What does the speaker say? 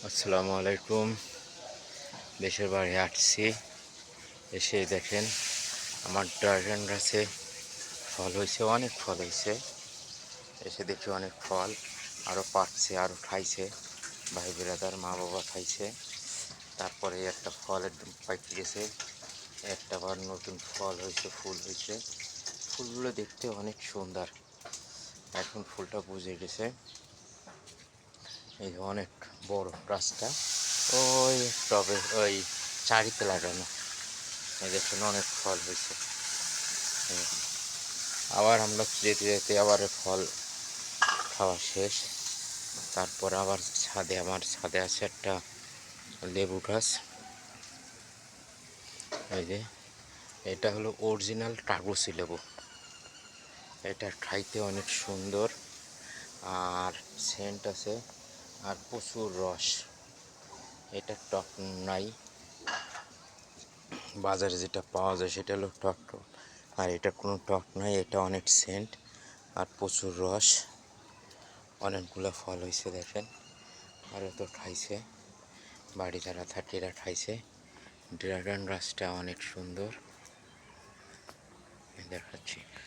আসসালামু আলাইকুম। দেশের বাড়ি আসছি, এসে দেখেন আমার ড্রাগন গাছে ফল হয়েছে, অনেক ফল হয়েছে। এসে দেখি অনেক ফল আরও পাকছে, আরও খাইছে, ভাই বিরাদার মা বাবা খাইছে। তারপরে একটা ফল একদম পাইকে গেছে, একটা আবার নতুন ফল হয়েছে, ফুল হয়েছে। ফুলগুলো দেখতে অনেক সুন্দর। এখন ফুলটা বুঝে গেছে, এই অনেক বড় গাছটা, ওই টবে ওই চারিতে লাগানো। এই দেখুন অনেক ফল হয়েছে। আবার আমরা যেতে যেতে আবার ফল খাওয়া শেষ। তারপর আবার আমার ছাদে আছে একটা লেবু গাছ। এই যে এটা হলো অরিজিনাল কাগজি লেবু। এটা খাইতে অনেক সুন্দর, আর সেন্ট আছে, আর প্রচুর রস। এটা টক নাই, বাজারে যেটা পাওয়া যায় সেটা হলো টক টক, আর এটা কোনো টক নাই। এটা অনেক সেন্ট আর প্রচুর রস, অনেকগুলো ফল হয়েছে দেখেন। আর তো খাইছে, বাড়ি যারা থাকে এরা খাইছে। ড্রাগন গাছটা অনেক সুন্দর, দেখাচ্ছি।